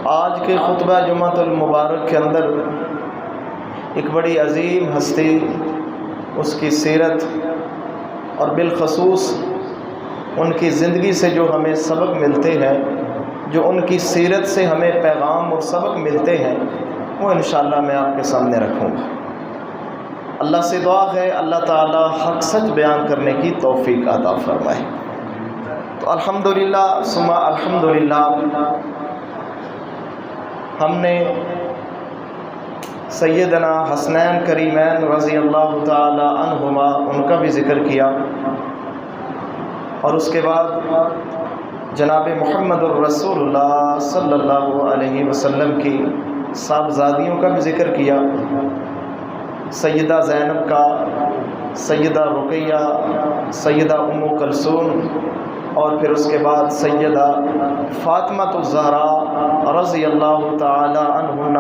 آج کے خطبہ جمعۃ المبارک کے اندر ایک بڑی عظیم ہستی، اس کی سیرت اور بالخصوص ان کی زندگی سے جو ہمیں سبق ملتے ہیں، جو ان کی سیرت سے ہمیں پیغام اور سبق ملتے ہیں، وہ انشاءاللہ میں آپ کے سامنے رکھوں گا۔ اللہ سے دعا ہے اللہ تعالی حق سچ بیان کرنے کی توفیق عطا فرمائے۔ تو الحمدللہ ثم الحمدللہ، ہم نے سیدنا حسنین کریمین رضی اللہ تعالی عنہما ان کا بھی ذکر کیا، اور اس کے بعد جناب محمد الرسول اللہ صلی اللہ علیہ وسلم کی صاحبزادیوں کا بھی ذکر کیا، سیدہ زینب کا، سیدہ رقیہ، سیدہ ام کلثوم، اور پھر اس کے بعد سیدہ فاطمہ الزہرا رضی اللہ تعالی عنہن،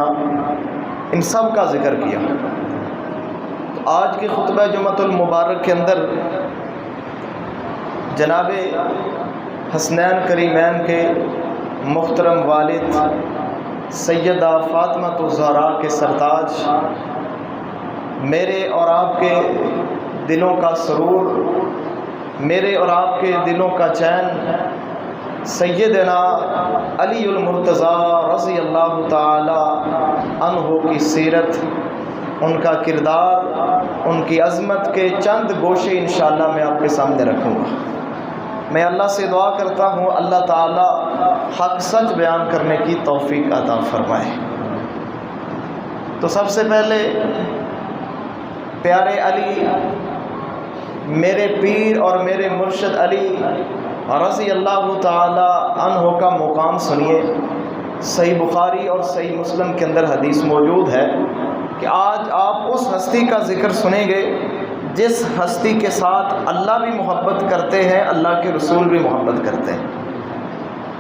ان سب کا ذکر کیا۔ تو آج کے خطبہ جمعۃ المبارک کے اندر جناب حسنین کریمین کے محترم والد سیدہ فاطمہ الزہرا کے سرتاج، میرے اور آپ کے دلوں کا سرور، میرے اور آپ کے دلوں کا چین، سیدنا علی المرتضیٰ رضی اللہ تعالی عنہ کی سیرت، ان کا کردار، ان کی عظمت کے چند گوشے انشاءاللہ میں آپ کے سامنے رکھوں گا۔ میں اللہ سے دعا کرتا ہوں اللہ تعالی حق سچ بیان کرنے کی توفیق عطا فرمائے۔ تو سب سے پہلے پیارے علی، میرے پیر اور میرے مرشد علی رضی اللہ تعالی عنہ کا مقام سنیے۔ صحیح بخاری اور صحیح مسلم کے اندر حدیث موجود ہے کہ آج آپ اس ہستی کا ذکر سنیں گے جس ہستی کے ساتھ اللہ بھی محبت کرتے ہیں، اللہ کے رسول بھی محبت کرتے ہیں۔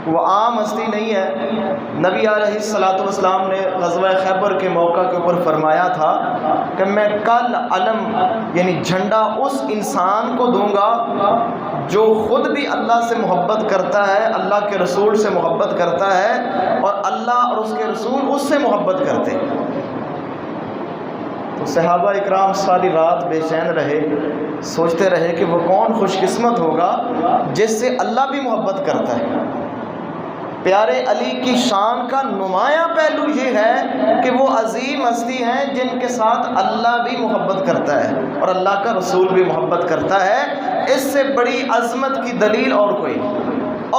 وہ عام ہستی نہیں ہے۔ نبی علیہ الصلوۃ والسلام نے غزوہ خیبر کے موقع کے اوپر فرمایا تھا کہ میں کل علم یعنی جھنڈا اس انسان کو دوں گا جو خود بھی اللہ سے محبت کرتا ہے، اللہ کے رسول سے محبت کرتا ہے، اور اللہ اور اس کے رسول اس سے محبت کرتے ہیں۔ تو صحابہ اکرام ساری رات بے چین رہے، سوچتے رہے کہ وہ کون خوش قسمت ہوگا جس سے اللہ بھی محبت کرتا ہے۔ پیارے علی کی شان کا نمایاں پہلو یہ ہے کہ وہ عظیم ہستی ہیں جن کے ساتھ اللہ بھی محبت کرتا ہے اور اللہ کا رسول بھی محبت کرتا ہے۔ اس سے بڑی عظمت کی دلیل اور کوئی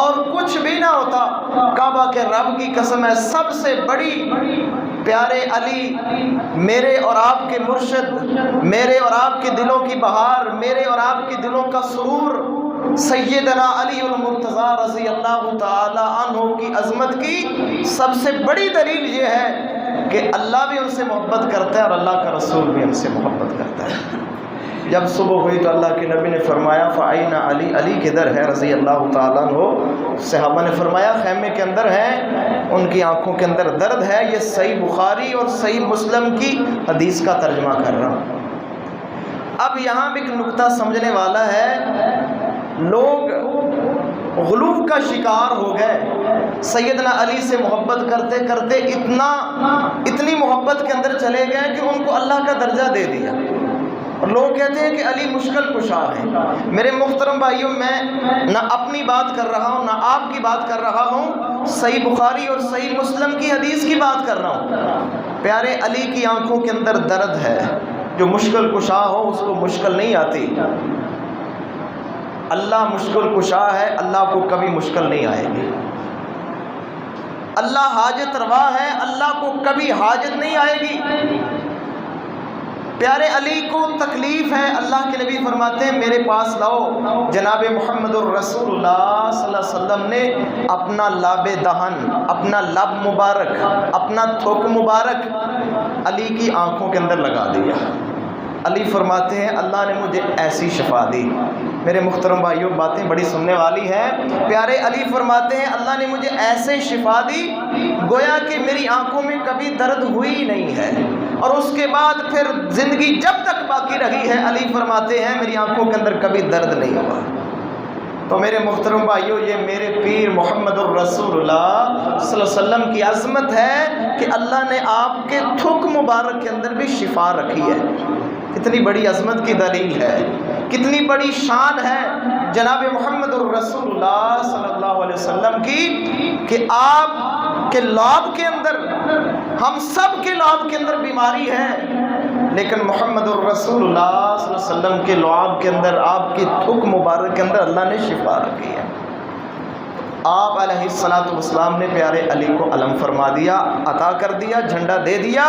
اور کچھ بھی نہ ہوتا۔ کعبہ کے رب کی قسم ہے، سب سے بڑی پیارے علی، میرے اور آپ کے مرشد، میرے اور آپ کے دلوں کی بہار، میرے اور آپ کے دلوں کا سرور، سیدنا علی المرتضیٰ رضی اللہ تعالی عنہ کی عظمت کی سب سے بڑی دلیل یہ ہے کہ اللہ بھی ان سے محبت کرتا ہے اور اللہ کا رسول بھی ان سے محبت کرتا ہے۔ جب صبح ہوئی تو اللہ کے نبی نے فرمایا فَأَيْنَ علی، علی کدھر ہے رضی اللہ تعالیٰ عنہ؟ صحابہ نے فرمایا خیمے کے اندر ہیں، ان کی آنکھوں کے اندر درد ہے۔ یہ صحیح بخاری اور صحیح مسلم کی حدیث کا ترجمہ کر رہا ہوں۔ اب یہاں بھی ایک نکتہ سمجھنے والا ہے، لوگ غلو کا شکار ہو گئے، سیدنا علی سے محبت کرتے کرتے اتنی محبت کے اندر چلے گئے کہ ان کو اللہ کا درجہ دے دیا، اور لوگ کہتے ہیں کہ علی مشکل کشا ہے۔ میرے محترم بھائیوں، میں نہ اپنی بات کر رہا ہوں نہ آپ کی بات کر رہا ہوں، صحیح بخاری اور صحیح مسلم کی حدیث کی بات کر رہا ہوں۔ پیارے علی کی آنکھوں کے اندر درد ہے، جو مشکل کشا ہو اس کو مشکل نہیں آتی۔ اللہ مشکل کشا ہے، اللہ کو کبھی مشکل نہیں آئے گی۔ اللہ حاجت روا ہے، اللہ کو کبھی حاجت نہیں آئے گی۔ پیارے علی کو تکلیف ہے، اللہ کے نبی فرماتے ہیں میرے پاس لاؤ۔ جناب محمد الرسول اللہ صلی اللہ علیہ وسلم نے اپنا لاب دہن، اپنا لب مبارک، اپنا تھوک مبارک علی کی آنکھوں کے اندر لگا دیا۔ علی فرماتے ہیں اللہ نے مجھے ایسی شفا دی۔ میرے محترم بھائیوں، باتیں بڑی سننے والی ہیں۔ پیارے علی فرماتے ہیں اللہ نے مجھے ایسے شفا دی گویا کہ میری آنکھوں میں کبھی درد ہوئی نہیں ہے، اور اس کے بعد پھر زندگی جب تک باقی رہی ہے علی فرماتے ہیں میری آنکھوں کے اندر کبھی درد نہیں ہوا۔ تو میرے محترم بھائیو، یہ میرے پیر محمد الرسول اللہ صلی اللہ علیہ وسلم کی عظمت ہے کہ اللہ نے آپ کے تھک مبارک کے اندر بھی شفا رکھی ہے۔ کتنی بڑی عظمت کی دلیل ہے، کتنی بڑی شان ہے جناب محمد الرسول اللہ صلی اللہ علیہ وسلم کی کہ آپ کے لعاب کے اندر، ہم سب کے لعاب کے اندر بیماری ہے، لیکن محمد الرسول اللہ صلی اللہ علیہ وسلم کے لعاب کے اندر، آپ کی تھک مبارک کے اندر اللہ نے شفا رکھی ہے۔ آپ علیہ السلام نے پیارے علی کو علم فرما دیا، عطا کر دیا، جھنڈا دے دیا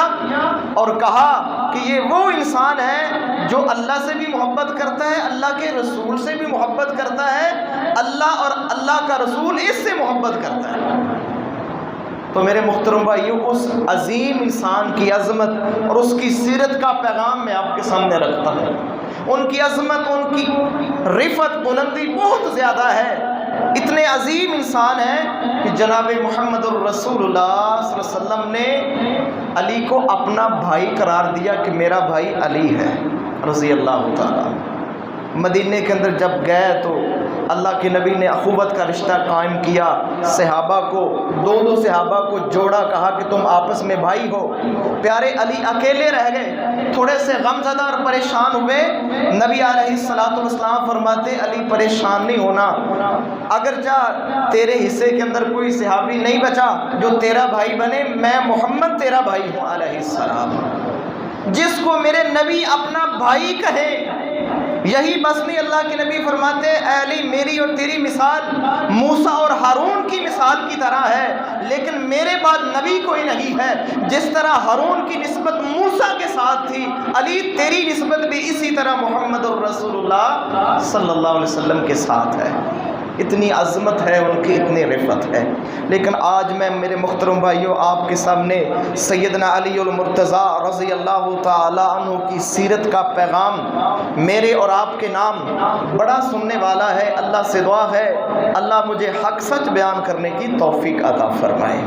اور کہا کہ یہ وہ انسان ہے جو اللہ سے بھی محبت کرتا ہے، اللہ کے رسول سے بھی محبت کرتا ہے، اللہ اور اللہ کا رسول اس سے محبت کرتا ہے۔ تو میرے محترم بھائیوں، اس عظیم انسان کی عظمت اور اس کی سیرت کا پیغام میں آپ کے سامنے رکھتا ہوں۔ ان کی عظمت، ان کی رفعت، بلندی بہت زیادہ ہے۔ اتنے عظیم انسان ہیں کہ جناب محمد الرسول اللہ صلی اللہ علیہ وسلم نے علی کو اپنا بھائی قرار دیا کہ میرا بھائی علی ہے رضی اللہ تعالیٰ۔ مدینے کے اندر جب گئے تو اللہ کے نبی نے اخوت کا رشتہ قائم کیا، صحابہ کو، دو صحابہ کو جوڑا، کہا کہ تم آپس میں بھائی ہو۔ پیارے علی اکیلے رہ گئے، تھوڑے سے غم زدہ اور پریشان ہوئے۔ نبی علیہ السلام فرماتے علی پریشان نہیں ہونا، اگر جا تیرے حصے کے اندر کوئی صحابی نہیں بچا جو تیرا بھائی بنے، میں محمد تیرا بھائی ہوں علیہ السلام۔ جس کو میرے نبی اپنا بھائی کہے یہی بس نہیں۔ اللہ کے نبی فرماتے اے علی، میری اور تیری مثال موسیٰ اور ہارون کی مثال کی طرح ہے، لیکن میرے بعد نبی کوئی نہیں ہے۔ جس طرح ہارون کی نسبت موسیٰ کے ساتھ تھی، علی تیری نسبت بھی اسی طرح محمد الرسول اللہ صلی اللہ علیہ وسلم کے ساتھ ہے۔ اتنی عظمت ہے ان کی، اتنی رفعت ہے۔ لیکن آج میں میرے محترم بھائیوں آپ کے سامنے سیدنا علی المرتضیٰ رضی اللہ تعالی عنہ کی سیرت کا پیغام میرے اور آپ کے نام بڑا سننے والا ہے۔ اللہ سے دعا ہے اللہ مجھے حق سچ بیان کرنے کی توفیق عطا فرمائے۔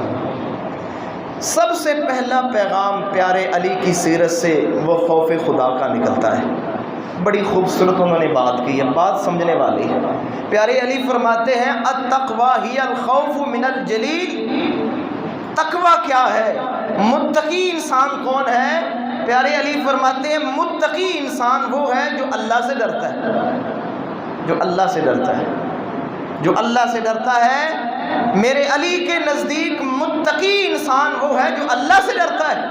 سب سے پہلا پیغام پیارے علی کی سیرت سے وہ خوف خدا کا نکلتا ہے۔ بڑی خوبصورت انہوں نے بات کی ہے، بات سمجھنے والی ہے۔ پیارے علی فرماتے ہیں التقوی ہی الخوف من الجلیل۔ تقوی کیا ہے؟ متقی انسان کون ہے؟ پیارے علی فرماتے ہیں متقی انسان وہ ہے جو اللہ سے ڈرتا ہے، جو اللہ سے ڈرتا ہے، جو اللہ سے ڈرتا ہے۔ میرے علی کے نزدیک متقی انسان وہ ہے جو اللہ سے ڈرتا ہے۔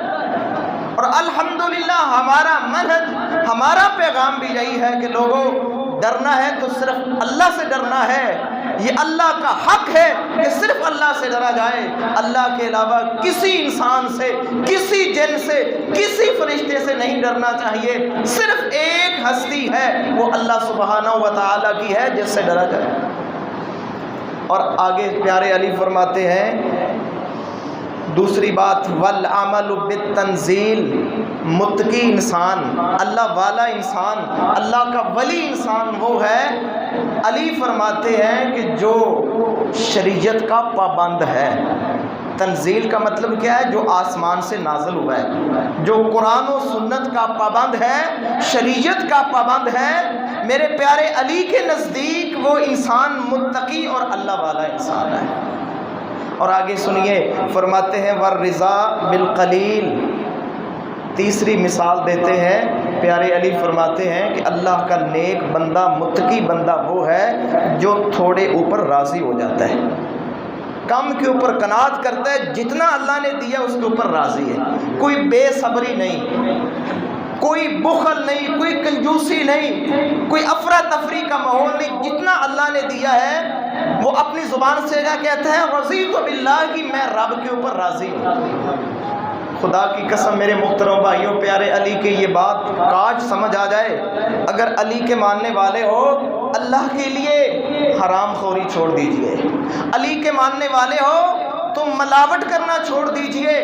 اور الحمدللہ ہمارا منہج، ہمارا پیغام بھی یہی ہے کہ لوگوں ڈرنا ہے تو صرف اللہ سے ڈرنا ہے۔ یہ اللہ کا حق ہے کہ صرف اللہ سے ڈرا جائے، اللہ کے علاوہ کسی انسان سے، کسی جن سے، کسی فرشتے سے نہیں ڈرنا چاہیے۔ صرف ایک ہستی ہے، وہ اللہ سبحانہ و تعالیٰ کی ہے جس سے ڈرا جائے۔ اور آگے پیارے علی فرماتے ہیں دوسری بات والعمل بالتنزیل۔ متقی انسان، اللہ والا انسان، اللہ کا ولی انسان وہ ہے، علی فرماتے ہیں کہ جو شریعت کا پابند ہے۔ تنزیل کا مطلب کیا ہے؟ جو آسمان سے نازل ہوا ہے، جو قرآن و سنت کا پابند ہے، شریعت کا پابند ہے۔ میرے پیارے علی کے نزدیک وہ انسان متقی اور اللہ والا انسان ہے۔ اور آگے سنیے، فرماتے ہیں والرضا بالقلیل۔ تیسری مثال دیتے ہیں پیارے علی، فرماتے ہیں کہ اللہ کا نیک بندہ، متقی بندہ وہ ہے جو تھوڑے اوپر راضی ہو جاتا ہے، کم کے اوپر قناعت کرتا ہے، جتنا اللہ نے دیا اس کے اوپر راضی ہے۔ کوئی بے صبری نہیں، کوئی بخل نہیں، کوئی کنجوسی نہیں، کوئی افراتفری کا ماحول نہیں۔ جتنا اللہ نے دیا ہے وہ اپنی زبان سے کیا کہتا ہے؟ رضیت باللہ، کہ میں رب کے اوپر راضی ہوں۔ خدا کی قسم میرے محترم بھائیوں، پیارے علی کے یہ بات کاش سمجھ آ جائے۔ اگر علی کے ماننے والے ہو، اللہ کے لیے حرام خوری چھوڑ دیجئے۔ علی کے ماننے والے ہو تو ملاوٹ کرنا چھوڑ دیجئے،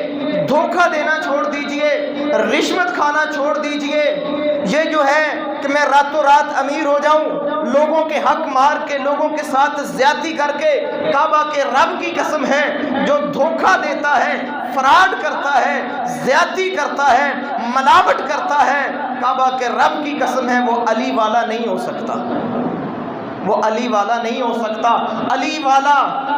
دھوکہ دینا چھوڑ دیجئے، رشوت کھانا چھوڑ دیجئے۔ یہ جو ہے کہ میں راتوں رات امیر ہو جاؤں، لوگوں کے حق مار کے، لوگوں کے ساتھ زیادتی کر کے، کعبہ کے رب کی قسم ہے جو دھوکہ دیتا ہے، فراڈ کرتا ہے، زیادتی کرتا ہے، ملاوٹ کرتا ہے، کعبہ کے رب کی قسم ہے وہ علی والا نہیں ہو سکتا۔ وہ علی والا نہیں ہو سکتا۔ علی والا،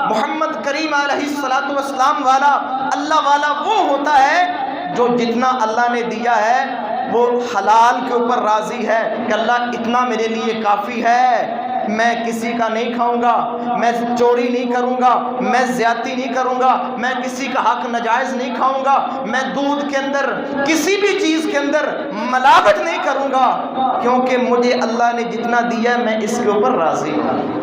محمد کریم علیہ الصلوۃ والسلام والا، اللہ والا وہ ہوتا ہے جو جتنا اللہ نے دیا ہے وہ حلال کے اوپر راضی ہے کہ اللہ اتنا میرے لیے کافی ہے، میں کسی کا نہیں کھاؤں گا، میں چوری نہیں کروں گا، میں زیادتی نہیں کروں گا، میں کسی کا حق ناجائز نہیں کھاؤں گا، میں دودھ کے اندر کسی بھی چیز کے اندر ملاوٹ نہیں کروں گا، کیونکہ مجھے اللہ نے جتنا دیا ہے میں اس کے اوپر راضی ہوں۔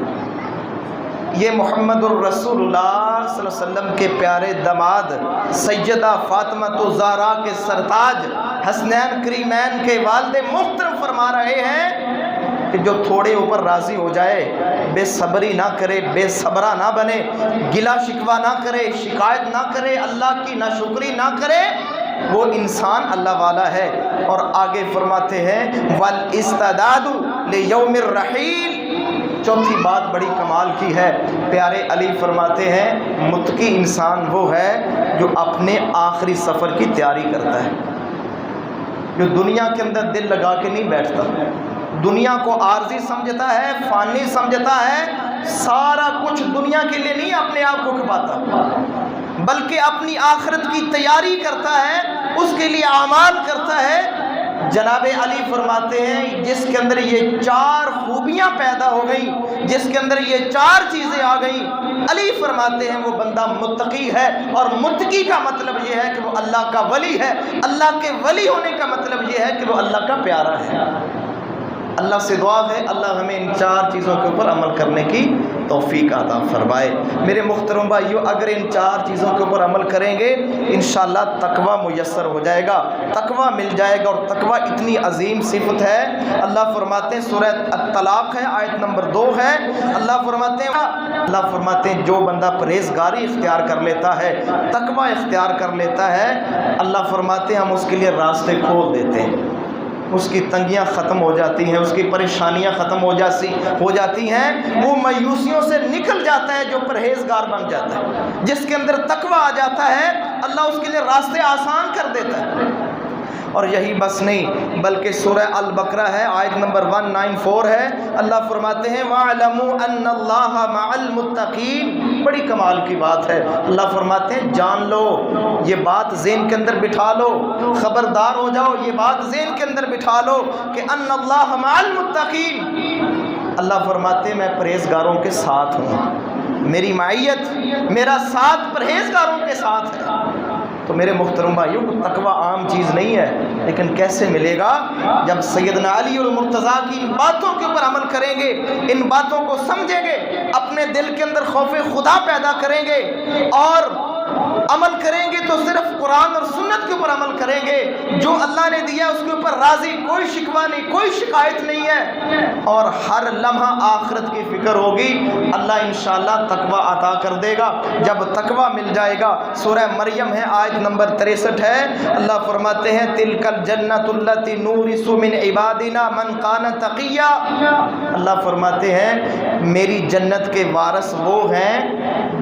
یہ محمد الرسول اللہ صلی اللہ علیہ وسلم کے پیارے داماد سیدہ فاطمہ الزہرا کے سرتاج حسنین کریمین کے والد محترم فرما رہے ہیں کہ جو تھوڑے اوپر راضی ہو جائے، بے صبری نہ کرے، بے صبرا نہ بنے، گلا شکوہ نہ کرے، شکایت نہ کرے، اللہ کی ناشکری نہ کرے، وہ انسان اللہ والا ہے۔ اور آگے فرماتے ہیں وَالْإِسْتَدَادُ لِيَوْمِ الرَّحِيلِ۔ چوتھی بات بڑی کمال کی ہے، پیارے علی فرماتے ہیں متقی انسان وہ ہے جو اپنے آخری سفر کی تیاری کرتا ہے، جو دنیا کے اندر دل لگا کے نہیں بیٹھتا، دنیا کو عارضی سمجھتا ہے، فانی سمجھتا ہے، سارا کچھ دنیا کے لیے نہیں اپنے آپ کو کھپاتا، بلکہ اپنی آخرت کی تیاری کرتا ہے، اس کے لیے اعمال کرتا ہے۔ جناب علی فرماتے ہیں جس کے اندر یہ چار خوبیاں پیدا ہو گئیں، جس کے اندر یہ چار چیزیں آ گئیں، علی فرماتے ہیں وہ بندہ متقی ہے۔ اور متقی کا مطلب یہ ہے کہ وہ اللہ کا ولی ہے، اللہ کے ولی ہونے کا مطلب یہ ہے کہ وہ اللہ کا پیارا ہے۔ اللہ سے دعا ہے اللہ ہمیں ان چار چیزوں کے اوپر عمل کرنے کی توفیق عطا فرمائے۔ میرے محترم بھائیو، اگر ان چار چیزوں کے اوپر عمل کریں گے انشاءاللہ تقویٰ میسر ہو جائے گا، تقویٰ مل جائے گا۔ اور تقویٰ اتنی عظیم صفت ہے، اللہ فرماتے ہیں سورہ الطلاق ہے آیت نمبر 2 ہے، اللہ فرماتے ہیں جو بندہ پرہیزگاری اختیار کر لیتا ہے، تقویٰ اختیار کر لیتا ہے، اللہ فرماتے ہیں ہم اس کے لیے راستے کھول دیتے ہیں، اس کی تنگیاں ختم ہو جاتی ہیں، اس کی پریشانیاں ختم ہو جاتی ہیں، وہ مایوسیوں سے نکل جاتا ہے، جو پرہیزگار بن جاتا ہے، جس کے اندر تقویٰ آ جاتا ہے اللہ اس کے لیے راستے آسان کر دیتا ہے۔ اور یہی بس نہیں بلکہ سورہ البقرہ ہے آیت نمبر 194 ہے، اللہ فرماتے ہیں وَاعْلَمُوا أَنَّ اللَّهَ مَعَ الْمُتَّقِينَ۔ بڑی کمال کی بات ہے، اللہ فرماتے ہیں جان لو، یہ بات ذہن کے اندر بٹھا لو، خبردار ہو جاؤ، یہ بات ذہن کے اندر بٹھا لو کہ أَنَّ اللَّهَ مَعَ الْمُتَّقِينَ۔ اللہ فرماتے ہیں میں پرہیزگاروں کے ساتھ ہوں، میری معیت، میرا ساتھ پرہیزگاروں کے ساتھ ہے۔ تو میرے محترم بھائیوں کو تقویٰ عام چیز نہیں ہے، لیکن کیسے ملے گا؟ جب سیدنا علی اور مرتضیٰ کی ان باتوں کے اوپر عمل کریں گے، ان باتوں کو سمجھیں گے، اپنے دل کے اندر خوف خدا پیدا کریں گے، اور عمل کریں گے تو صرف قرآن اور سنت کے اوپر عمل کریں گے، جو اللہ نے دیا اس کے اوپر راضی، کوئی شکوہ نہیں، کوئی شکایت نہیں ہے، اور ہر لمحہ آخرت کی فکر ہوگی، اللہ انشاءاللہ تقویٰ عطا کر دے گا۔ جب تقویٰ مل جائے گا، سورہ مریم ہے آیت نمبر 63 ہے، اللہ فرماتے ہیں تِلْكَ الْجَنَّةُ الَّتِي نُورِثُ مِنْ عِبَادِنَا مَنْ كَانَ تَقِيًّا۔ اللہ فرماتے ہیں میری جنت کے وارث وہ ہیں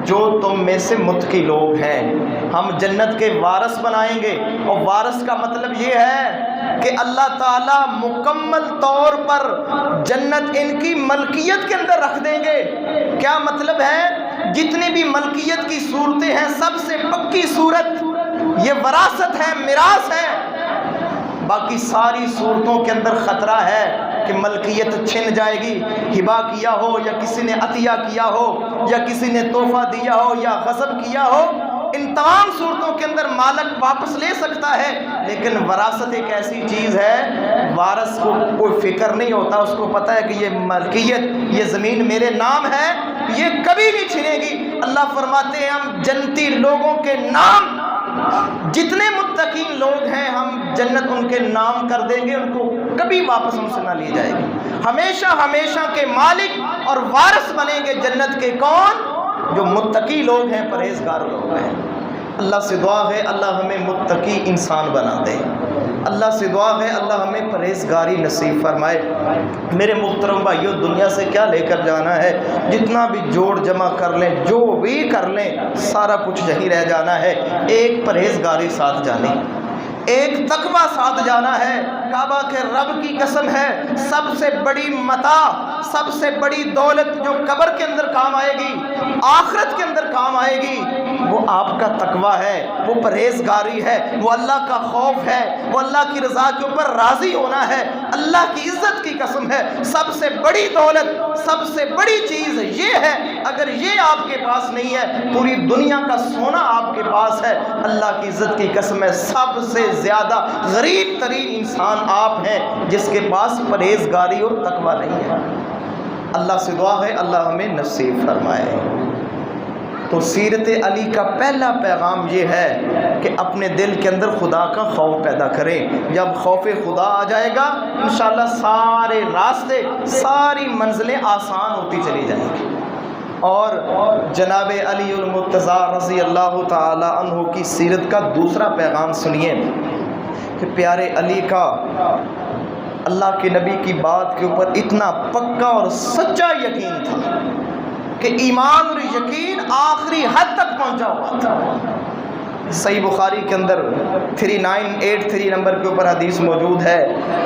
جو تم میں سے متقی لوگ ہیں، ہم جنت کے وارث بنائیں گے۔ اور وارث کا مطلب یہ ہے کہ اللہ تعالیٰ مکمل طور پر جنت ان کی ملکیت کے اندر رکھ دیں گے۔ کیا مطلب ہے؟ جتنی بھی ملکیت کی صورتیں ہیں سب سے پکی صورت یہ وراثت ہے، میراث ہے، باقی ساری صورتوں کے اندر خطرہ ہے کہ ملکیت چھن جائے گی، ہبہ کیا ہو یا کسی نے عطیہ کیا ہو یا کسی نے تحفہ دیا ہو یا غصب کیا ہو، ان تمام صورتوں کے اندر مالک واپس لے سکتا ہے، لیکن وراثت ایک ایسی چیز ہے وارث کو کوئی فکر نہیں ہوتا، اس کو پتہ ہے کہ یہ ملکیت، یہ زمین میرے نام ہے، یہ کبھی نہیں چھنے گی۔ اللہ فرماتے ہیں ہم جنتی لوگوں کے نام، جتنے متقین لوگ ہیں ہم جنت ان کے نام کر دیں گے، ان کو کبھی واپس ان سے نہ لی جائے گی، ہمیشہ ہمیشہ کے مالک اور وارث بنیں گے جنت کے کون؟ جو متقی لوگ ہیں، پرہیزگار لوگ ہیں۔ اللہ سے دعا ہے اللہ ہمیں متقی انسان بنا دے، اللہ سے دعا ہے اللہ ہمیں پرہیزگاری نصیب فرمائے۔ میرے محترم بھائیو، دنیا سے کیا لے کر جانا ہے؟ جتنا بھی جوڑ جمع کر لیں، جو بھی کر لیں، سارا کچھ یہی رہ جانا ہے، ایک پرہیزگاری ساتھ جانی، ایک تقویٰ ساتھ جانا ہے۔ کعبہ کے رب کی قسم ہے، سب سے بڑی متاع، سب سے بڑی دولت جو قبر کے اندر کام آئے گی، آخرت کے اندر کام آئے گی، وہ آپ کا تقویٰ ہے، وہ پرہیزگاری ہے، وہ اللہ کا خوف ہے، وہ اللہ کی رضا کے اوپر راضی ہونا ہے۔ اللہ کی عزت کی قسم ہے، سب سے بڑی دولت، سب سے بڑی چیز یہ ہے، اگر یہ آپ کے پاس نہیں ہے، پوری دنیا کا سونا آپ کے پاس ہے، اللہ کی عزت کی قسم ہے سب سے زیادہ غریب ترین انسان آپ ہیں جس کے پاس پرہیزگاری اور تقویٰ نہیں ہے۔ اللہ سے دعا ہے اللہ ہمیں نصیب فرمائے۔ تو سیرت علی کا پہلا پیغام یہ ہے کہ اپنے دل کے اندر خدا کا خوف پیدا کریں۔ جب خوف خدا آ جائے گا انشاءاللہ سارے راستے، ساری منزلیں آسان ہوتی چلی جائیں گی۔ اور جناب علی المرتضیٰ رضی اللہ تعالی عنہ کی سیرت کا دوسرا پیغام سنیے کہ پیارے علی کا اللہ کے نبی کی بات کے اوپر اتنا پکا اور سچا یقین تھا کہ ایمان اور یقین آخری حد تک پہنچا ہوا تھا۔ صحیح بخاری کے اندر 3983 نمبر کے اوپر حدیث موجود ہے،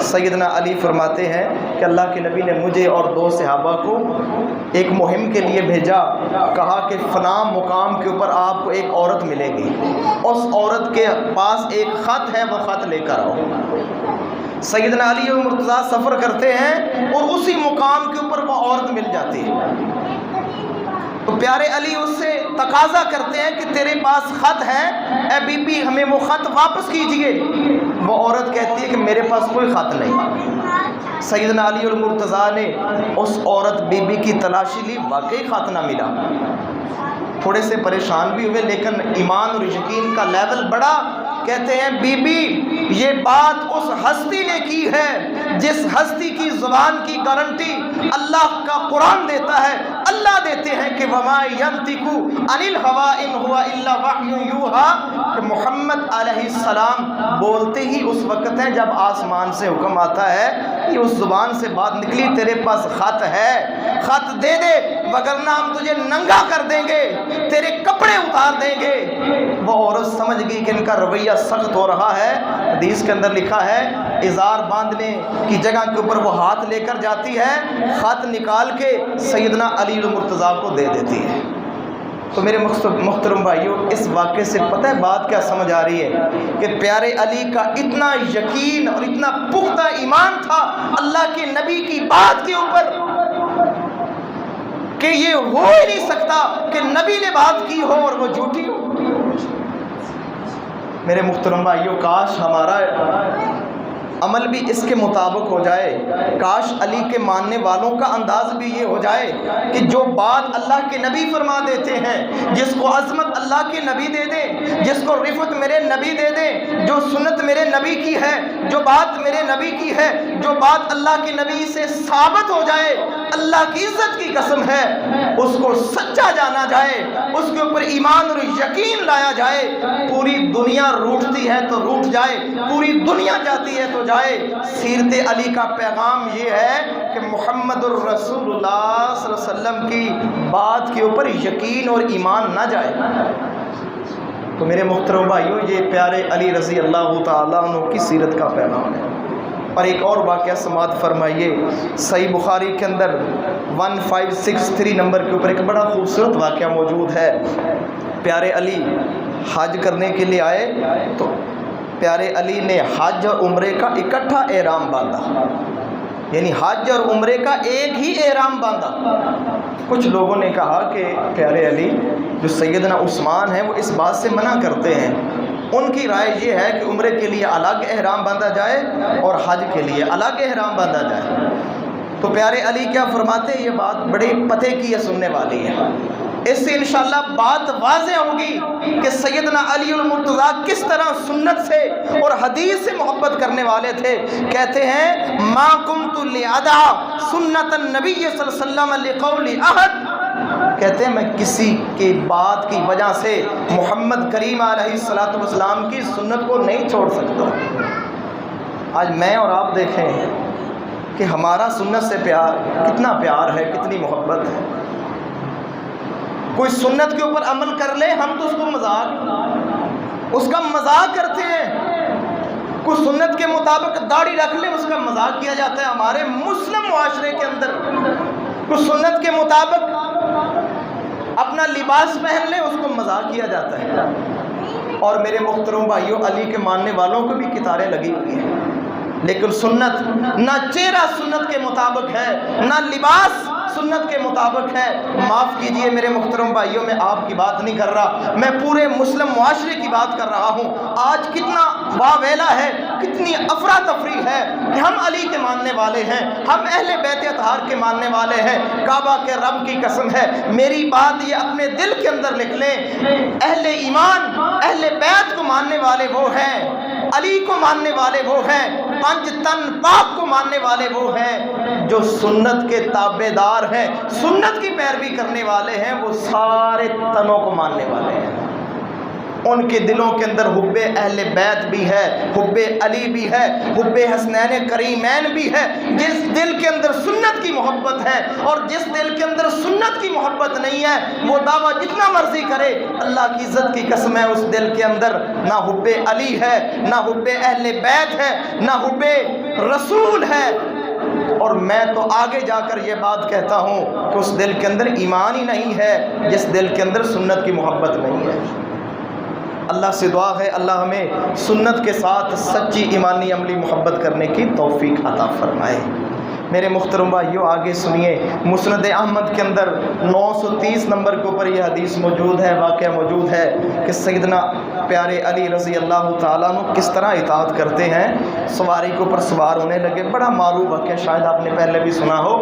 سیدنا علی فرماتے ہیں کہ اللہ کے نبی نے مجھے اور 2 صحابہ کو ایک مہم کے لیے بھیجا، کہا کہ فلاں مقام کے اوپر آپ کو ایک عورت ملے گی، اس عورت کے پاس ایک خط ہے، وہ خط لے کر آؤ۔ سیدنا علی المرتضیٰ سفر کرتے ہیں اور اسی مقام کے اوپر وہ عورت مل جاتی ہے۔ تو پیارے علی اس سے تقاضا کرتے ہیں کہ تیرے پاس خط ہے، اے بی بی ہمیں وہ خط واپس کیجئے۔ وہ عورت کہتی ہے کہ میرے پاس کوئی خط نہیں۔ سیدنا علی المرتضیٰ نے اس عورت بی بی کی تلاشی لی، واقعی خط نہ ملا۔ تھوڑے سے پریشان بھی ہوئے لیکن ایمان اور یقین کا لیول بڑا۔ کہتے ہیں بی بی یہ بات اس ہستی نے کی ہے جس ہستی کی زبان کی گارنٹی اللہ کا قرآن دیتا ہے۔ اللہ دیتے ہیں کہ وما ينطق عن الهوى ان هو الا وحی یوحى، کہ محمد علیہ السلام بولتے ہی اس وقت ہیں جب آسمان سے حکم آتا ہے، یہ اس زبان سے بات نکلی، تیرے پاس خط ہے، خط دے دے وگرنہ ہم تجھے ننگا کر دیں گے، تیرے کپڑے اتار دیں گے۔ وہ عورت سمجھ گئی کہ ان کا رویہ سخت ہو رہا ہے۔ حدیث کے اندر لکھا ہے ازار باندھنے کی جگہ کے اوپر وہ ہاتھ لے کر جاتی ہے، خط نکال کے سیدنا علی المرتضیٰ کو دے دیتی ہے۔ تو میرے محترم بھائیوں، اس واقعے سے پتہ ہے بات کیا سمجھ آ رہی ہے کہ پیارے علی کا اتنا یقین اور اتنا پختہ ایمان تھا اللہ کے نبی کی بات کے اوپر کہ یہ ہو ہی نہیں سکتا کہ نبی نے بات کی ہو اور وہ جھوٹی ہو۔ میرے محترم بھائیوں، کاش ہمارا عمل بھی اس کے مطابق ہو جائے، کاش علی کے ماننے والوں کا انداز بھی یہ ہو جائے کہ جو بات اللہ کے نبی فرما دیتے ہیں، جس کو عظمت اللہ کے نبی دے دیں، جس کو رفعت میرے نبی دے دیں، جو سنت میرے نبی کی ہے، جو بات میرے نبی کی ہے، جو بات اللہ کے نبی سے ثابت ہو جائے، اللہ کی عزت کی قسم ہے اس کو سچا جانا جائے، اس کے اوپر ایمان اور یقین لایا جائے۔ پوری دنیا روٹتی ہے تو روٹ جائے، پوری دنیا جاتی ہے تو جائے۔ سیرت علی کا پیغام یہ ہے کہ محمد الرسول اللہ صلی اللہ علیہ وسلم کی بات کے اوپر یقین اور ایمان نہ جائے۔ تو میرے محترم بھائیوں، یہ پیارے علی رضی اللہ تعالیٰ عنہ کی سیرت کا پیغام ہے۔ اور ایک اور واقعہ سماعت فرمائیے، صحیح بخاری کے اندر 1563 نمبر کے اوپر ایک بڑا خوبصورت واقعہ موجود ہے۔ پیارے علی حج کرنے کے لیے آئے تو پیارے علی نے حج اور عمرے کا اکٹھا احرام باندھا، یعنی حج اور عمرے کا ایک ہی احرام باندھا۔ کچھ لوگوں نے کہا کہ پیارے علی، جو سیدنا عثمان ہیں وہ اس بات سے منع کرتے ہیں، ان کی رائے یہ ہے کہ عمرے کے لیے الگ احرام باندھا جائے اور حج کے لیے الگ احرام باندھا جائے۔ تو پیارے علی کیا فرماتے ہیں، یہ بات بڑے پتے کی ہے، سننے والی ہے۔ اس سے انشاءاللہ بات واضح ہوگی کہ سیدنا علی المرتضیٰ کس طرح سنت سے اور حدیث سے محبت کرنے والے تھے۔ کہتے ہیں ما کنت لأدع سنت النبی صلی اللہ علیہ وسلم لقول احد، کہتے ہیں میں کسی کی بات کی وجہ سے محمد کریم علیہ السلام کی سنت کو نہیں چھوڑ سکتا۔ آج میں اور آپ دیکھیں کہ ہمارا سنت سے پیار کتنا پیار ہے، کتنی محبت ہے۔ کوئی سنت کے اوپر عمل کر لے ہم تو اس کو مذاق، اس کا مذاق کرتے ہیں۔ کوئی سنت کے مطابق داڑھی رکھ لے اس کا مذاق کیا جاتا ہے. ہمارے مسلم معاشرے کے اندر کوئی سنت کے مطابق اپنا لباس پہن لے اس کو مذاق کیا جاتا ہے. اور میرے محترم بھائیوں، علی کے ماننے والوں کو بھی کتاریں لگی ہوئی ہیں، لیکن سنت نہ چہرہ سنت کے مطابق ہے، نہ لباس سنت کے مطابق ہے. معاف کیجئے میرے محترم بھائیوں، میں آپ کی بات نہیں کر رہا، میں پورے مسلم معاشرے کی بات کر رہا ہوں. آج کتنا واویلا ہے، کتنی افراتفری ہے کہ ہم علی کے ماننے والے ہیں، ہم اہل بیت اطہار کے ماننے والے ہیں. کعبہ کے رب کی قسم ہے، میری بات یہ اپنے دل کے اندر لکھ لیں، اہل ایمان اہل بیت کو ماننے والے وہ ہیں، علی کو ماننے والے وہ ہیں، پنج تن پاک کو ماننے والے وہ ہیں جو سنت کے تابع دار ہیں، سنت کی پیروی کرنے والے ہیں. وہ سارے تنوں کو ماننے والے ہیں. ان کے دلوں کے اندر حب اہل بیت بھی ہے، حب علی بھی ہے، حب حسنین کریمین بھی ہے. جس دل کے اندر سنت کی محبت ہے اور جس دل کے اندر سنت کی محبت نہیں ہے، وہ دعویٰ جتنا مرضی کرے، اللہ کی عزت کی قسم ہے اس دل کے اندر نہ حب علی ہے، نہ حب اہل بیت ہے، نہ حب رسول ہے. اور میں تو آگے جا کر یہ بات کہتا ہوں کہ اس دل کے اندر ایمان ہی نہیں ہے جس دل کے اندر سنت کی محبت نہیں ہے. اللہ سے دعا ہے اللہ ہمیں سنت کے ساتھ سچی ایمانی عملی محبت کرنے کی توفیق عطا فرمائے. میرے محترم بھائیوں آگے سنیے، مسند احمد کے اندر 930 نمبر کے اوپر یہ حدیث موجود ہے، واقعہ موجود ہے کہ سیدنا پیارے علی رضی اللہ تعالیٰ عنہ کس طرح اطاعت کرتے ہیں. سواری کے اوپر سوار ہونے لگے، بڑا معروف واقعہ، شاید آپ نے پہلے بھی سنا ہو.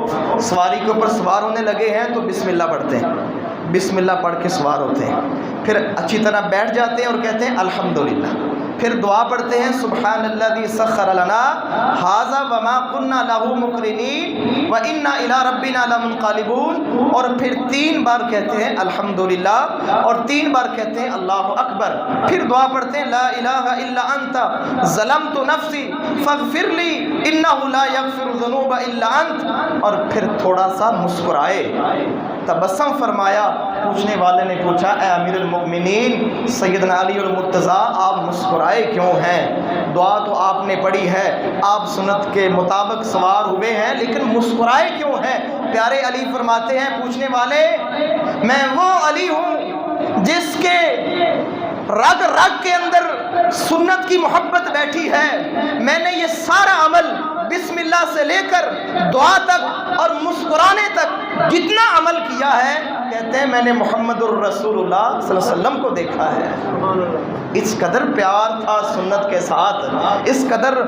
سواری کے اوپر سوار ہونے لگے ہیں تو بسم اللہ پڑھتے ہیں، بسم اللہ پڑھ کے سوار ہوتے ہیں، پھر اچھی طرح بیٹھ جاتے ہیں اور کہتے ہیں الحمدللہ. پھر دعا پڑھتے ہیں سبحان الذی سخر لنا ھذا وما كنا له مقرنین وانا الی ربنا لمنقلبون. اور پھر 3 بار کہتے ہیں الحمدللہ اور 3 بار کہتے ہیں اللہ اکبر. پھر دعا پڑھتے ہیں لا الہ الا انت ظلمت نفسی فاغفر لی انہ لا یغفر الذنوب الا انت. اور پھر تھوڑا سا مسکرائے، تبسم فرمایا. پوچھنے والے نے پوچھا اے امیر المؤمنین سیدنا علی المرتضیٰ آپ مسکرائے کیوں ہیں؟ دعا تو آپ نے پڑھی ہے، آپ سنت کے مطابق سوار ہوئے ہیں، لیکن مسکرائے کیوں ہیں؟ پیارے علی فرماتے ہیں پوچھنے والے، میں وہ علی ہوں جس کے رگ رگ کے اندر سنت کی محبت بیٹھی ہے. میں نے یہ سارا عمل بسم اللہ سے لے کر دعا تک اور مسکرانے تک جتنا عمل کیا ہے، کہتے ہیں میں نے محمد الرسول اللہ صلی اللہ علیہ وسلم کو دیکھا ہے. اس قدر پیار تھا سنت کے ساتھ، اس قدر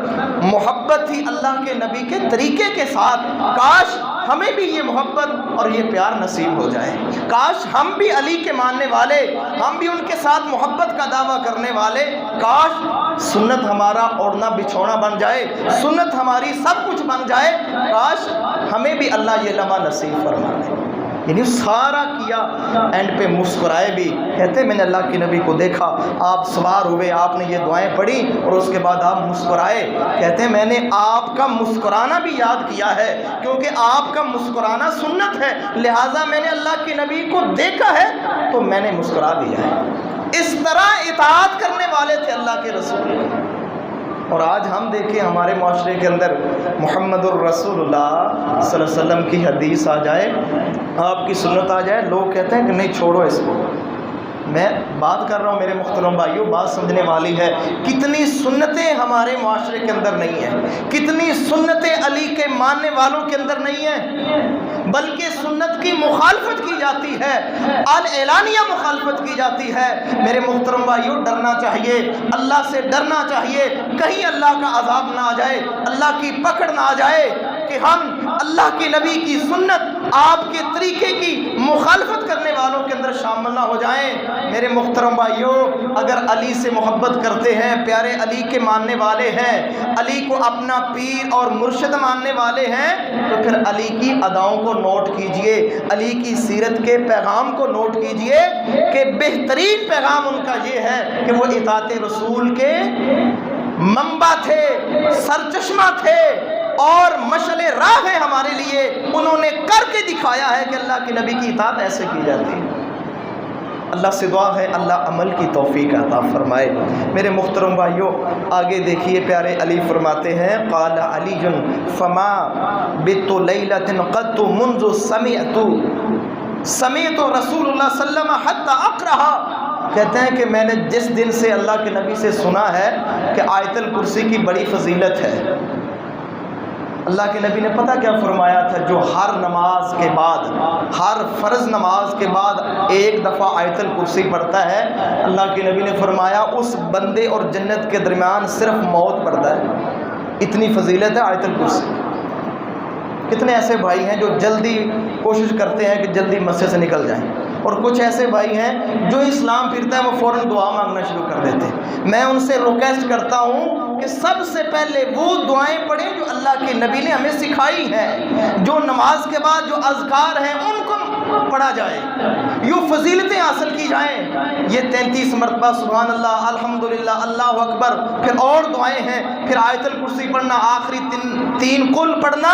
محبت تھی اللہ کے نبی کے طریقے کے ساتھ. کاش ہمیں بھی یہ محبت اور یہ پیار نصیب ہو جائے. کاش ہم بھی علی کے ماننے والے، ہم بھی ان کے ساتھ محبت کا دعویٰ کرنے والے، کاش سنت ہمارا اوڑھنا بچھونا بن جائے، سنت ہماری سب کچھ بن جائے. کاش ہمیں بھی اللہ یہ لمحہ نصیب فرما دے. یعنی سارا کیا، اینڈ پہ مسکرائے بھی. کہتے میں نے اللہ کے نبی کو دیکھا، آپ سوار ہوئے، آپ نے یہ دعائیں پڑھی اور اس کے بعد آپ مسکرائے. کہتے ہیں میں نے آپ کا مسکرانا بھی یاد کیا ہے، کیونکہ آپ کا مسکرانا سنت ہے، لہٰذا میں نے اللہ کے نبی کو دیکھا ہے تو میں نے مسکرا دیا ہے. اس طرح اطاعت کرنے والے تھے اللہ کے رسول. اور آج ہم دیکھیں ہمارے معاشرے کے اندر محمد الرسول اللہ صلی اللہ علیہ وسلم کی حدیث آ جائے، آپ کی سنت آ جائے، لوگ کہتے ہیں کہ نہیں چھوڑو اس کو. میں بات کر رہا ہوں میرے محترم بھائیوں، بات سمجھنے والی ہے. کتنی سنتیں ہمارے معاشرے کے اندر نہیں ہیں، کتنی سنتیں علی کے ماننے والوں کے اندر نہیں ہیں، بلکہ سنت کی مخالفت کی جاتی ہے، اعلانیہ مخالفت کی جاتی ہے. میرے محترم بھائیوں ڈرنا چاہیے، اللہ سے ڈرنا چاہیے، کہیں اللہ کا عذاب نہ آ جائے، اللہ کی پکڑ نہ آ جائے کہ ہم اللہ کے نبی کی سنت، آپ کے طریقے کی مخالفت کرنے والوں کے اندر شامل نہ ہو جائیں. میرے محترم بھائیوں اگر علی سے محبت کرتے ہیں، پیارے علی کے ماننے والے ہیں، علی کو اپنا پیر اور مرشد ماننے والے ہیں، تو پھر علی کی اداؤں کو نوٹ کیجئے، علی کی سیرت کے پیغام کو نوٹ کیجئے کہ بہترین پیغام ان کا یہ ہے کہ وہ اطاعت رسول کے منبع تھے، سرچشمہ تھے اور مشعل راہ ہے ہمارے لیے. انہوں نے کر کے دکھایا ہے کہ اللہ کے نبی کی اطاعت ایسے کی جاتی ہے. اللہ سے دعا ہے اللہ عمل کی توفیق عطا فرمائے۔ میرے محترم بھائیوں، آگے دیکھیے پیارے علی فرماتے ہیں قال علی فما بت لیلۃ قط منذ سمعت رسول اللہ صلی اللہ علیہ وسلم حتی اقرأ، کہتے ہیں کہ میں نے جس دن سے اللہ کے نبی سے سنا ہے کہ آیت الکرسی کی بڑی فضیلت ہے، اللہ کے نبی نے پتہ کیا فرمایا تھا؟ جو ہر نماز کے بعد، ہر فرض نماز کے بعد ایک دفعہ آیت الکرسی پڑھتا ہے، اللہ کے نبی نے فرمایا اس بندے اور جنت کے درمیان صرف موت پڑتا ہے۔ اتنی فضیلت ہے آیت الکرسی۔ کتنے ایسے بھائی ہیں جو جلدی کوشش کرتے ہیں کہ جلدی مسجد سے نکل جائیں، اور کچھ ایسے بھائی ہیں جو اسلام پھرتا ہے وہ فوراً دعا مانگنا شروع کر دیتے ہیں۔ میں ان سے ریکویسٹ کرتا ہوں کہ سب سے پہلے وہ دعائیں پڑھیں جو اللہ کے نبی نے ہمیں سکھائی ہیں، جو نماز کے بعد جو اذکار ہیں ان کو پڑھا جائے، یوں فضیلتیں حاصل کی جائیں۔ یہ 33 مرتبہ سبحان اللہ، الحمدللہ، اللہ اکبر، پھر اور دعائیں ہیں، پھر آیت الکرسی پڑھنا، آخری تین قل پڑھنا،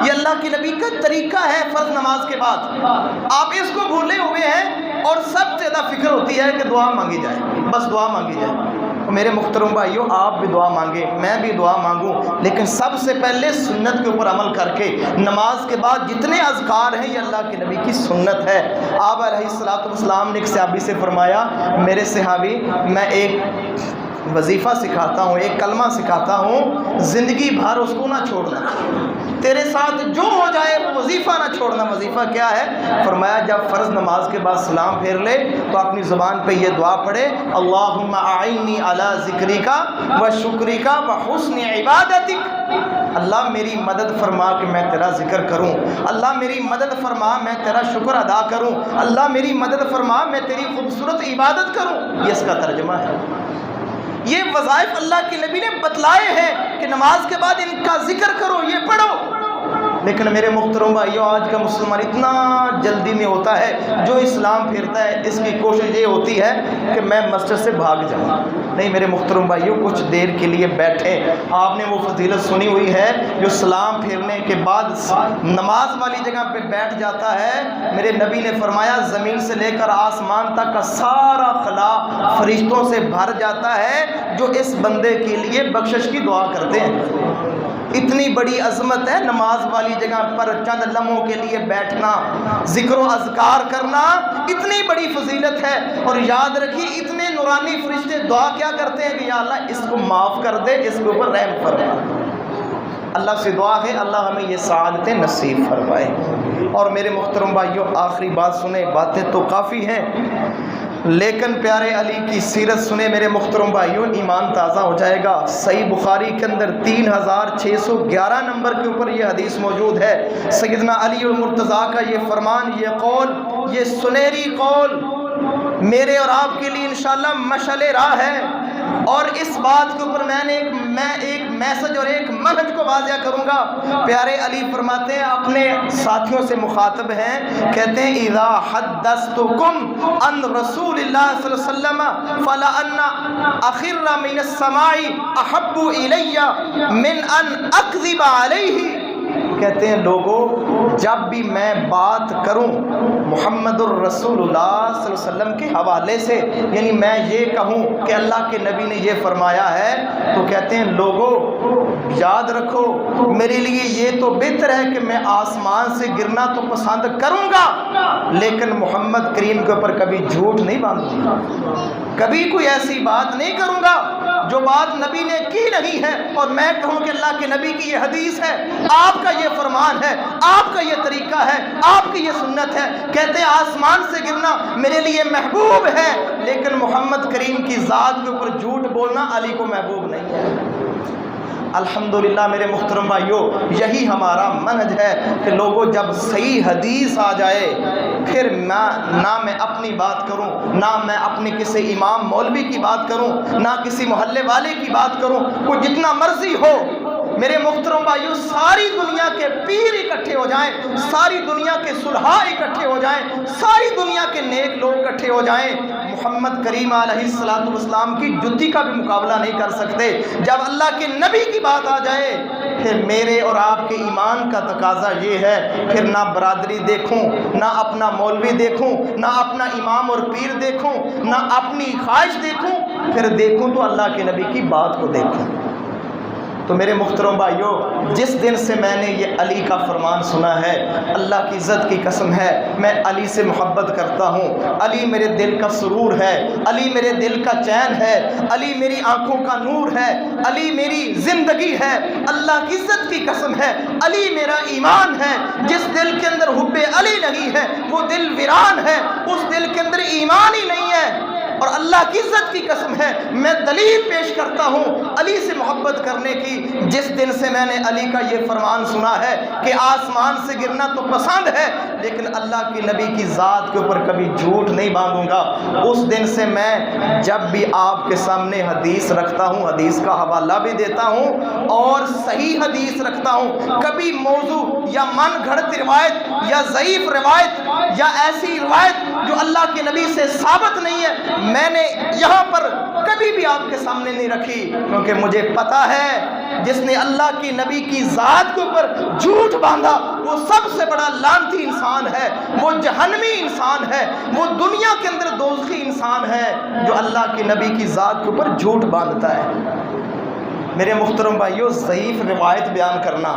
یہ اللہ کے نبی کا طریقہ ہے فرض نماز کے بعد۔ آپ اس کو بھولے ہوئے ہیں اور سب سے زیادہ فکر ہوتی ہے کہ دعا مانگی جائے، بس دعا مانگی جائے۔ میرے محترم بھائیوں، آپ بھی دعا مانگیں، میں بھی دعا مانگوں، لیکن سب سے پہلے سنت کے اوپر عمل کر کے نماز کے بعد جتنے اذکار ہیں یہ اللہ کے نبی کی سنت ہے۔ آپ علیہ الصلوۃ والسلام نے ایک صحابی سے فرمایا، میرے صحابی میں ایک وظیفہ سکھاتا ہوں، ایک کلمہ سکھاتا ہوں، زندگی بھر اس کو نہ چھوڑنا، تیرے ساتھ جو ہو جائے وہ وظیفہ نہ چھوڑنا۔ وظیفہ کیا ہے؟ فرمایا جب فرض نماز کے بعد سلام پھیر لے تو اپنی زبان پہ یہ دعا پڑھے، اللہم اعنی علی ذکرک و شکرک و حسن عبادتک، اللہ میری مدد فرما کہ میں تیرا ذکر کروں، اللہ میری مدد فرما میں تیرا شکر ادا کروں، اللہ میری مدد فرما میں تیری خوبصورت عبادت کروں۔ یہ اس کا ترجمہ ہے۔ یہ وظائف اللہ کے نبی نے بتلائے ہیں کہ نماز کے بعد ان کا ذکر کرو، یہ پڑھو۔ لیکن میرے محترم بھائیو، آج کا مسلمان اتنا جلدی میں ہوتا ہے، جو اسلام پھرتا ہے اس کی کوشش یہ ہوتی ہے کہ میں مسجد سے بھاگ جاؤں۔ نہیں میرے محترم بھائیو، کچھ دیر کے لیے بیٹھیں۔ آپ نے وہ فضیلت سنی ہوئی ہے جو سلام پھیرنے کے بعد نماز والی جگہ پہ بیٹھ جاتا ہے، میرے نبی نے فرمایا زمین سے لے کر آسمان تک کا سارا خلا فرشتوں سے بھر جاتا ہے جو اس بندے کے لیے بخشش کی دعا کرتے ہیں۔ اتنی بڑی عظمت ہے نماز والی جگہ پر چند لمحوں کے لیے بیٹھنا، ذکر و اذکار کرنا، اتنی بڑی فضیلت ہے۔ اور یاد رکھیے اتنے نورانی فرشتے دعا کیا کرتے ہیں کہ یا اللہ اس کو معاف کر دے، اس کے اوپر رحم فرما۔ اللہ سے دعا ہے اللہ ہمیں یہ سعادتیں نصیب فرمائے۔ اور میرے محترم بھائیوں، آخری بات سنیں، باتیں تو کافی ہیں لیکن پیارے علی کی سیرت سنے میرے محترم بھائیوں، ایمان تازہ ہو جائے گا۔ صحیح بخاری کے اندر 3611 نمبر کے اوپر یہ حدیث موجود ہے۔ سیدنا علی المرتضیٰ کا یہ فرمان، یہ قول، یہ سنہری قول میرے اور آپ کے لیے انشاءاللہ مشعل راہ ہے۔ اور اس بات کے اوپر میں ایک میسج اور ایک منہج کو واضح کروں گا۔ پیارے علی فرماتے ہیں، اپنے ساتھیوں سے مخاطب ہیں، کہتے ہیں اذا حدثتکم عن رسول اللہ صلی اللہ علیہ وسلم فلأن اخر من السماء احب الی من ان اکذب علیہ، کہتے ہیں لوگوں جب بھی میں بات کروں محمد الرسول اللہ صلی اللہ علیہ وسلم کے حوالے سے، یعنی میں یہ کہوں کہ اللہ کے نبی نے یہ فرمایا ہے، تو کہتے ہیں لوگوں یاد رکھو میرے لیے یہ تو بہتر ہے کہ میں آسمان سے گرنا تو پسند کروں گا لیکن محمد کریم کے اوپر کبھی جھوٹ نہیں باندھوں گا، کبھی کوئی ایسی بات نہیں کروں گا جو بات نبی نے کی نہیں ہے اور میں کہوں کہ اللہ کے نبی کی یہ حدیث ہے، آپ کا یہ فرمان ہے، آپ کا یہ طریقہ ہے، آپ کی یہ سنت ہے۔ کہتے ہیں آسمان سے گرنا میرے لیے محبوب ہے لیکن محمد کریم کی ذات کے اوپر جھوٹ بولنا علی کو محبوب نہیں ہے۔ الحمدللہ میرے محترم بھائیوں، یہی ہمارا منہج ہے کہ لوگوں جب صحیح حدیث آ جائے پھر نہ میں اپنی بات کروں، نہ میں اپنے کسی امام مولوی کی بات کروں، نہ کسی محلے والے کی بات کروں، کوئی جتنا مرضی ہو۔ میرے محترم بھائیوں، ساری دنیا کے پیر اکٹھے ہو جائیں، ساری دنیا کے صلحاء اکٹھے ہو جائیں، ساری دنیا کے نیک لوگ اکٹھے ہو جائیں، محمد کریم علیہ الصلوۃ والسلام کی جتی کا بھی مقابلہ نہیں کر سکتے۔ جب اللہ کے نبی کی بات آ جائے پھر میرے اور آپ کے ایمان کا تقاضا یہ ہے، پھر نہ برادری دیکھوں، نہ اپنا مولوی دیکھوں، نہ اپنا امام اور پیر دیکھوں، نہ اپنی خواہش دیکھوں، پھر دیکھوں تو اللہ کے نبی کی بات کو دیکھوں۔ تو میرے محترم بھائیوں، جس دن سے میں نے یہ علی کا فرمان سنا ہے، اللہ کی عزت کی قسم ہے میں علی سے محبت کرتا ہوں۔ علی میرے دل کا سرور ہے، علی میرے دل کا چین ہے، علی میری آنکھوں کا نور ہے، علی میری زندگی ہے۔ اللہ کی عزت کی قسم ہے علی میرا ایمان ہے۔ جس دل کے اندر حب علی نہیں ہے وہ دل ویران ہے، اس دل کے اندر ایمان ہی نہیں ہے۔ اور اللہ کی عزت کی قسم ہے میں دلیل پیش کرتا ہوں علی سے محبت کرنے کی۔ جس دن سے میں نے علی کا یہ فرمان سنا ہے کہ آسمان سے گرنا تو پسند ہے لیکن اللہ کے نبی کی ذات کے اوپر کبھی جھوٹ نہیں باندھوں گا، اس دن سے میں جب بھی آپ کے سامنے حدیث رکھتا ہوں حدیث کا حوالہ بھی دیتا ہوں اور صحیح حدیث رکھتا ہوں۔ کبھی موضوع یا من گھڑت روایت یا ضعیف روایت یا ایسی روایت جو اللہ کے نبی سے ثابت نہیں ہے میں نے یہاں پر کبھی بھی آپ کے سامنے نہیں رکھی، کیونکہ مجھے پتا ہے جس نے اللہ کی نبی کی ذات کے اوپر جھوٹ باندھا وہ سب سے بڑا لعنتی انسان ہے، وہ جہنمی انسان ہے، وہ دنیا کے اندر دوزخی انسان ہے جو اللہ کی نبی کی ذات کے اوپر جھوٹ باندھتا ہے۔ میرے محترم بھائیوں، ضعیف روایت بیان کرنا،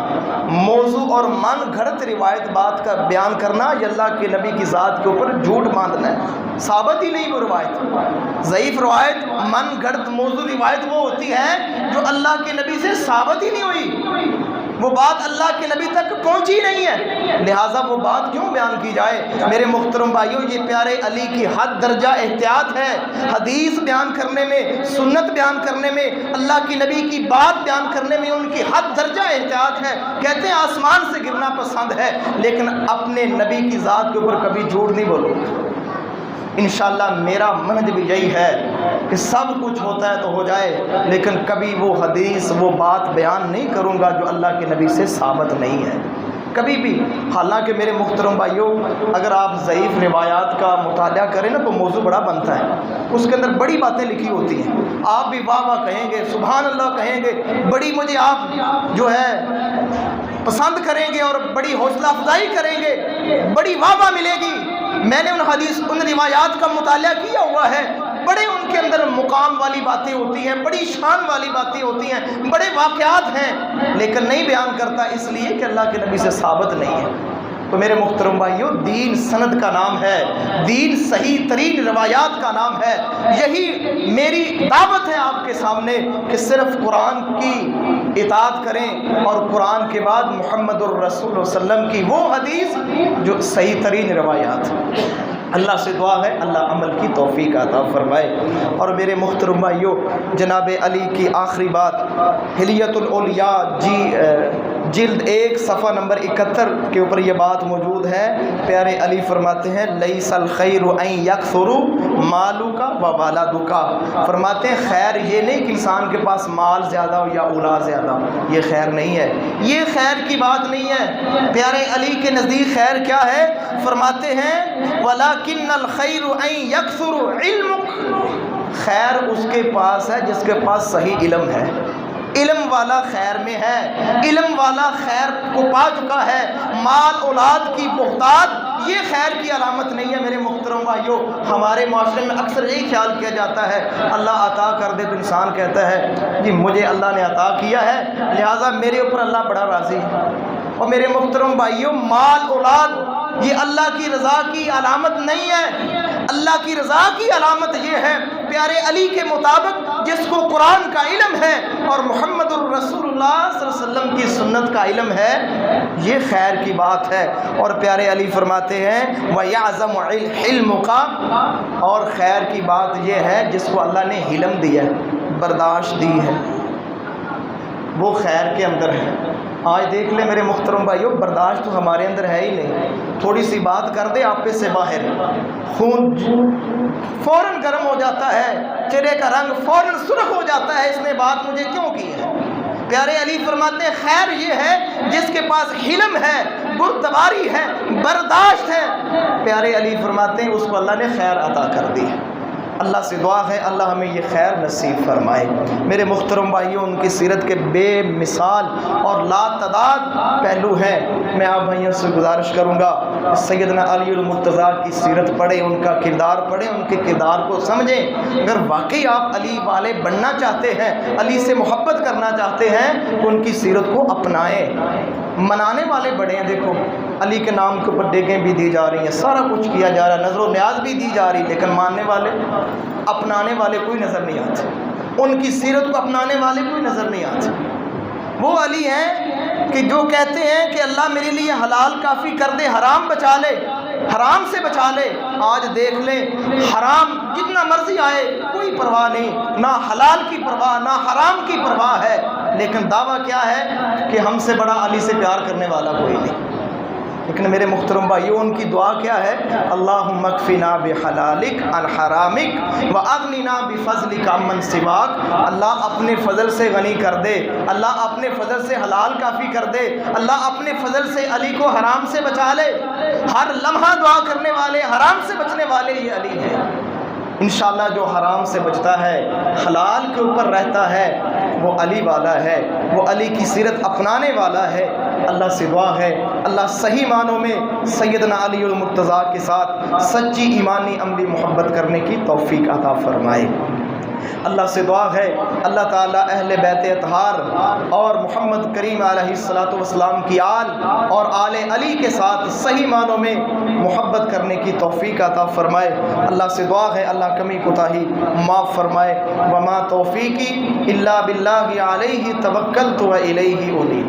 موضوع اور من گھڑت روایت بات کا بیان کرنا یہ اللہ کے نبی کی ذات کے اوپر جھوٹ باندھنا ہے، ثابت ہی نہیں وہ روایت۔ ضعیف روایت، من گھڑت موضوع روایت وہ ہوتی ہے جو اللہ کے نبی سے ثابت ہی نہیں ہوئی، وہ بات اللہ کے نبی تک پہنچی نہیں ہے، لہٰذا وہ بات کیوں بیان کی جائے۔ میرے محترم بھائیوں، یہ پیارے علی کی حد درجہ احتیاط ہے حدیث بیان کرنے میں، سنت بیان کرنے میں، اللہ کی نبی کی بات بیان کرنے میں ان کی حد درجہ احتیاط ہے۔ کہتے ہیں آسمان سے گرنا پسند ہے لیکن اپنے نبی کی ذات کے اوپر کبھی جھوٹ نہیں بولو۔ انشاءاللہ میرا منہج بھی یہی ہے کہ سب کچھ ہوتا ہے تو ہو جائے لیکن کبھی وہ حدیث وہ بات بیان نہیں کروں گا جو اللہ کے نبی سے ثابت نہیں ہے، کبھی بھی۔ حالانکہ میرے محترم بھائیوں، اگر آپ ضعیف روایات کا مطالعہ کریں نا تو موضوع بڑا بنتا ہے، اس کے اندر بڑی باتیں لکھی ہوتی ہیں، آپ بھی واہ واہ کہیں گے، سبحان اللہ کہیں گے، بڑی مجھے آپ جو ہے پسند کریں گے اور بڑی حوصلہ افزائی کریں گے، بڑی واہ واہ ملے گی۔ میں نے ان روایات کا مطالعہ کیا ہوا ہے، بڑے ان کے اندر مقام والی باتیں ہوتی ہیں، بڑی شان والی باتیں ہوتی ہیں، بڑے واقعات ہیں، لیکن نہیں بیان کرتا اس لیے کہ اللہ کے نبی سے ثابت نہیں ہے۔ تو میرے محترم بھائیوں، دین سند کا نام ہے، دین صحیح ترین روایات کا نام ہے۔ یہی میری دعوت ہے آپ کے سامنے کہ صرف قرآن کی اطاعت کریں اور قرآن کے بعد محمد الرسول صلی اللہ علیہ وسلم کی وہ حدیث جو صحیح ترین روایات۔ اللہ سے دعا ہے اللہ عمل کی توفیق عطا فرمائے۔ اور میرے محترم بھائیوں، جناب علی کی آخری بات، حلیت الاولیاء جلد 1 صفحہ نمبر 71 کے اوپر یہ بات موجود ہے۔ پیارے علی فرماتے ہیں لیس الخیر ان یکثر مالک و ولدک، فرماتے ہیں خیر یہ نہیں کہ انسان کے پاس مال زیادہ ہو یا اولاد زیادہ ہو، یہ خیر نہیں ہے، یہ خیر کی بات نہیں ہے۔ پیارے علی کے نزدیک خیر کیا ہے؟ فرماتے ہیں وَلَكِنَّ الْخَيْرُ أَن يَكْثُرُ عِلْمُكَ، خیر اس کے پاس ہے جس کے پاس صحیح علم ہے، علم والا خیر میں ہے، علم والا خیر کو پا چکا ہے۔ مال اولاد کی بہتات یہ خیر کی علامت نہیں ہے۔ میرے محترم بھائیوں، ہمارے معاشرے میں اکثر یہی خیال کیا جاتا ہے اللہ عطا کر دے تو انسان کہتا ہے جی مجھے اللہ نے عطا کیا ہے لہٰذا میرے اوپر اللہ بڑا راضی ہے۔ اور میرے محترم بھائیوں، مال اولاد یہ اللہ کی رضا کی علامت نہیں ہے۔ اللہ کی رضا کی علامت یہ ہے پیارے علی کے مطابق جس کو قرآن کا علم ہے اور محمد الرسول اللہ صلی اللہ علیہ وسلم کی سنت کا علم ہے، یہ خیر کی بات ہے۔ اور پیارے علی فرماتے ہیں وَيَعْزَمُ حِلْمُكَ، اور خیر کی بات یہ ہے جس کو اللہ نے حلم دیا ہے، برداشت دی ہے، وہ خیر کے اندر ہے۔ آج دیکھ لیں میرے محترم بھائیوں، برداشت تو ہمارے اندر ہے ہی نہیں، تھوڑی سی بات کر دے آپے سے باہر خون فوراً گرم ہو جاتا ہے، چہرے کا رنگ فوراً سرخ ہو جاتا ہے، اس نے بات مجھے کیوں کی ہے۔ پیارے علی فرماتے ہیں خیر یہ ہے جس کے پاس حلم ہے، بردباری ہے، برداشت ہے۔ پیارے علی فرماتے ہیں اس کو اللہ نے خیر عطا کر دی ہے۔ اللہ سے دعا ہے اللہ ہمیں یہ خیر نصیب فرمائے۔ میرے محترم بھائیوں، ان کی سیرت کے بے مثال اور لا تعداد پہلو ہیں۔ میں آپ بھائیوں سے گزارش کروں گا سیدنا علی المرتضیٰ کی سیرت پڑھیں، ان کا کردار پڑھیں، ان کے کردار کو سمجھیں۔ اگر واقعی آپ علی والے بننا چاہتے ہیں، علی سے محبت کرنا چاہتے ہیں تو ان کی سیرت کو اپنائیں۔ منانے والے بڑے ہیں، دیکھو علی کے نام کے اوپر دیگیں بھی دی جا رہی ہیں، سارا کچھ کیا جا رہا ہے، نظر و نیاز بھی دی جا رہی، لیکن ماننے والے، اپنانے والے کوئی نظر نہیں آتے، ان کی سیرت کو اپنانے والے کوئی نظر نہیں آتے۔ وہ علی ہیں کہ جو کہتے ہیں کہ اللہ میرے لیے حلال کافی کر دے، حرام بچا لے، حرام سے بچا لے۔ آج دیکھ لیں حرام جتنا مرضی آئے کوئی پرواہ نہیں، نہ حلال کی پرواہ نہ حرام کی پرواہ ہے، لیکن دعویٰ کیا ہے کہ ہم سے بڑا علی سے پیار کرنے والا کوئی نہیں۔ لیکن میرے محترم بھائیوں، ان کی دعا کیا ہے؟ اللہم اکفنا بحلالک عن حرامک واغننا بفضلک عمن سواک۔ اللہ اپنے فضل سے غنی کر دے، اللہ اپنے فضل سے حلال کافی کر دے، اللہ اپنے فضل سے علی کو حرام سے بچا لے۔ ہر لمحہ دعا کرنے والے، حرام سے بچنے والے یہ علی ہیں۔ انشاءاللہ جو حرام سے بچتا ہے، حلال کے اوپر رہتا ہے، وہ علی والا ہے، وہ علی کی سیرت اپنانے والا ہے۔ اللہ سے دعا ہے اللہ صحیح معنوں میں سیدنا علی المرتضیٰ کے ساتھ سچی ایمانی عملی محبت کرنے کی توفیق عطا فرمائے۔ اللہ سے دعا ہے اللہ تعالیٰ اہل بیت اطہار اور محمد کریم علیہ الصلاۃ والسلام کی آل اور آل علی کے ساتھ صحیح معنوں میں محبت کرنے کی توفیق عطا فرمائے۔ اللہ سے دعا ہے اللہ کمی کوتاہی معاف فرمائے۔ وما توفیقی الا باللہ علیہ توکلت و الیہ انیب۔